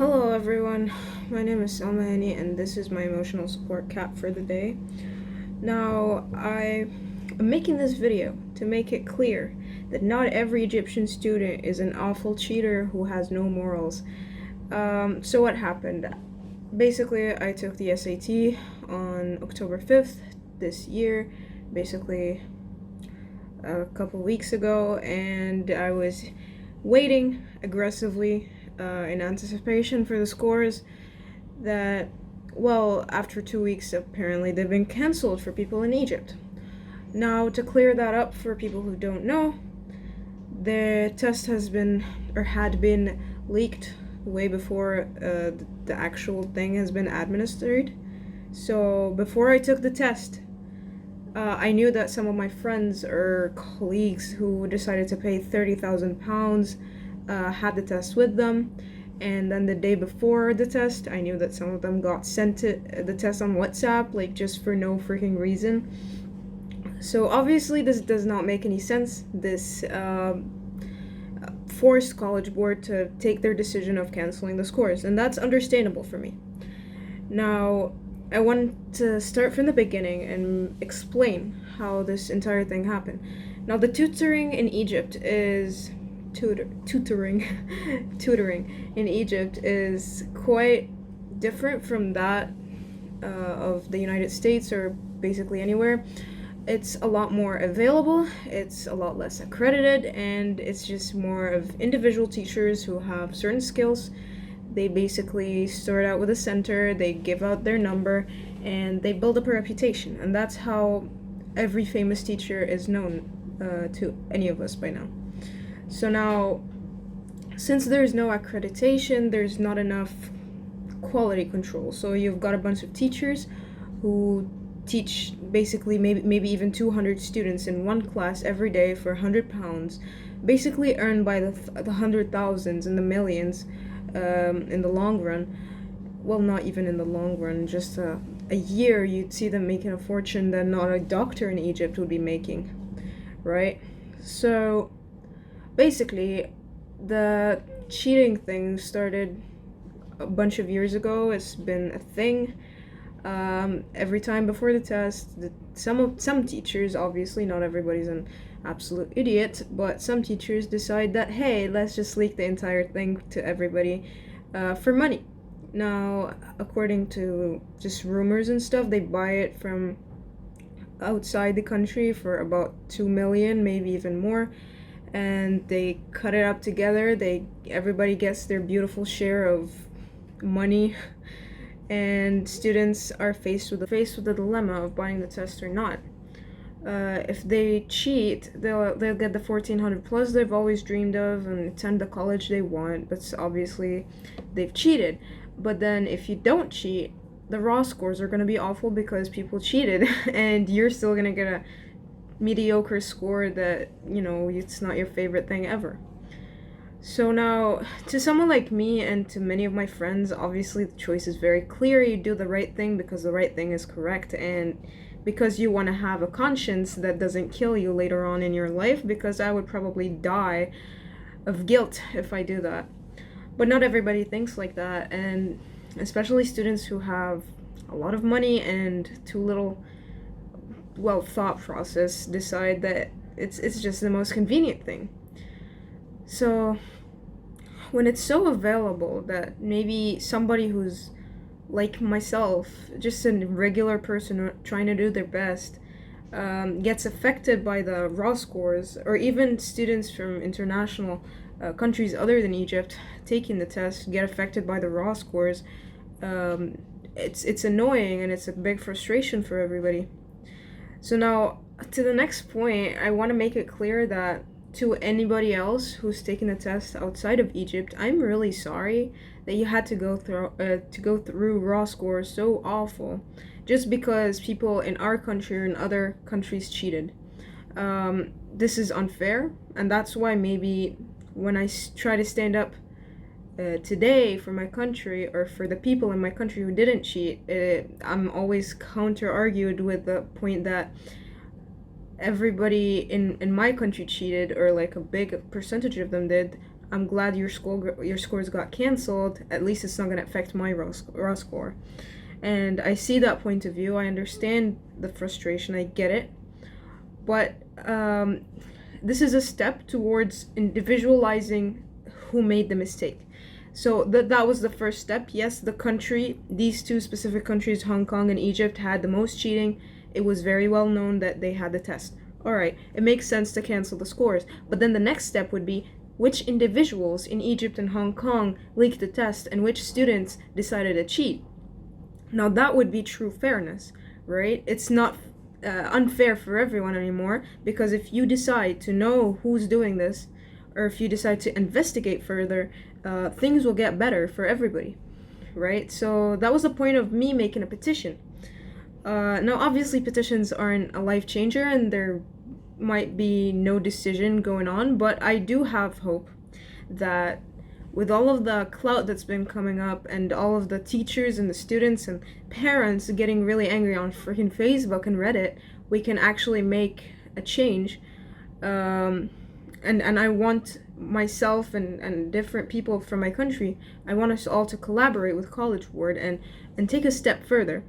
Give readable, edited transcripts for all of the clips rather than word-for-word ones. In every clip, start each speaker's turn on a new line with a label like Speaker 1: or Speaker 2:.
Speaker 1: Hello everyone, my name is Salma Hany and this is my emotional support cat for the day. Now, I am making this video to make it clear that not every Egyptian student is an awful cheater who has no morals. So what happened? Basically, I took the SAT on October 5th this year, basically a couple weeks ago, and I was waiting aggressively in anticipation for the scores that, well, after 2 weeks, apparently they've been cancelled for people in Egypt. Now, to clear that up for people who don't know, the test had been leaked way before the actual thing has been administered. So before I took the test, I knew that some of my friends or colleagues who decided to pay £30,000 had the test with them, and then the day before the test, I knew that some of them got sent the test on WhatsApp, like just for no freaking reason. So obviously this does not make any sense. This forced College Board to take their decision of canceling the scores, and that's understandable for me. Now, I want to start from the beginning and explain how this entire thing happened. Now, the tutoring in Egypt is tutoring in Egypt is quite different from that of the United States or basically anywhere. It's a lot more available, it's a lot less accredited, and it's just more of individual teachers who have certain skills. They basically start out with a center, they give out their number, and they build up a reputation. And that's how every famous teacher is known to any of us by now. So now, since there's no accreditation, there's not enough quality control. So you've got a bunch of teachers who teach basically maybe even 200 students in one class every day for £100, basically earned by the hundred thousands and the millions in the long run. Well, not even in the long run, just a year you'd see them making a fortune that not a doctor in Egypt would be making, right? So basically, the cheating thing started a bunch of years ago. It's been a thing. Every time before the test, some teachers, obviously not everybody's an absolute idiot, but some teachers decide that, hey, let's just leak the entire thing to everybody for money. Now, according to just rumors and stuff, they buy it from outside the country for about 2 million, maybe even more, and they cut it up together. Everybody gets their beautiful share of money, and students are faced with the dilemma of buying the test or not. If they cheat, they'll get the 1400 plus they've always dreamed of and attend the college they want, but obviously they've cheated. But then if you don't cheat, the raw scores are going to be awful because people cheated and you're still going to get a mediocre score that, it's not your favorite thing ever. So now, to someone like me and to many of my friends, obviously the choice is very clear. You do the right thing because the right thing is correct, and because you want to have a conscience that doesn't kill you later on in your life, because I would probably die of guilt if I do that. But not everybody thinks like that, and especially students who have a lot of money and too little, thought process decide that it's just the most convenient thing. So when it's so available that maybe somebody who's like myself, just a regular person trying to do their best, gets affected by the raw scores, or even students from international countries other than Egypt taking the test get affected by the raw scores, it's annoying and it's a big frustration for everybody. So now, to the next point, I want to make it clear that to anybody else who's taken a test outside of Egypt, I'm really sorry that you had to go through raw scores so awful just because people in our country or in other countries cheated. This is unfair, and that's why maybe when I try to stand up today for my country or for the people in my country who didn't cheat, I'm always counter-argued with the point that everybody in my country cheated, or like a big percentage of them did. I'm glad your scores got canceled. At least it's not going to affect my raw score. And I see that point of view. I understand the frustration. I get it. But this is a step towards individualizing who made the mistake. So that was the first step. Yes, these two specific countries, Hong Kong and Egypt, had the most cheating. It was very well known that they had the test. All right, it makes sense to cancel the scores. But then the next step would be which individuals in Egypt and Hong Kong leaked the test and which students decided to cheat. Now that would be true fairness, right? It's not unfair for everyone anymore, because if you decide to know who's doing this, or if you decide to investigate further, things will get better for everybody, right? So that was the point of me making a petition. Now, obviously, petitions aren't a life changer, and there might be no decision going on, but I do have hope that with all of the clout that's been coming up and all of the teachers and the students and parents getting really angry on freaking Facebook and Reddit, we can actually make a change. And I want myself and different people from my country, I want us all to collaborate with Collegeboard and take a step further,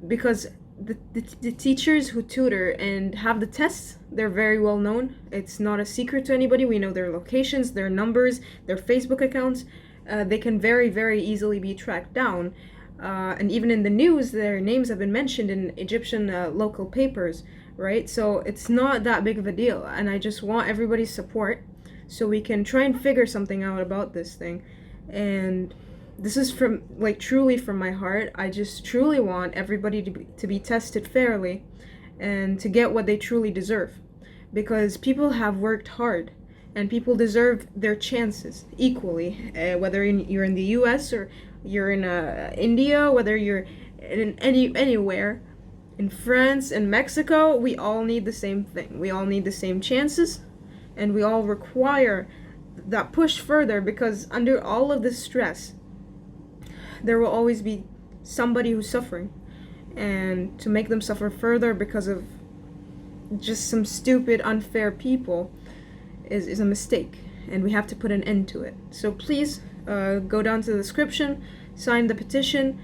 Speaker 1: because the teachers who tutor and have the tests, they're very well known. It's not a secret to anybody. We know their locations, their numbers, their Facebook accounts. They can very, very easily be tracked down. And even in the news, their names have been mentioned in Egyptian local papers, right? So it's not that big of a deal. And I just want everybody's support so we can try and figure something out about this thing. And this is truly from my heart. I just truly want everybody to be tested fairly and to get what they truly deserve, because people have worked hard and people deserve their chances equally, whether you're in the US or you're in India, whether you're in anywhere, in France and Mexico. We all need the same thing. We all need the same chances, and we all require that push further, because under all of this stress, there will always be somebody who's suffering, and to make them suffer further because of just some stupid, unfair people is a mistake, and we have to put an end to it. So please go down to the description, sign the petition,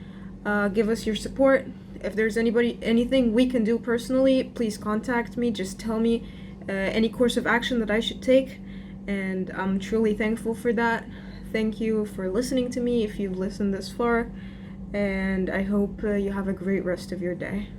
Speaker 1: give us your support. If there's anything we can do personally, please contact me. Just tell me any course of action that I should take, and I'm truly thankful for that. Thank you for listening to me if you've listened this far, and I hope you have a great rest of your day.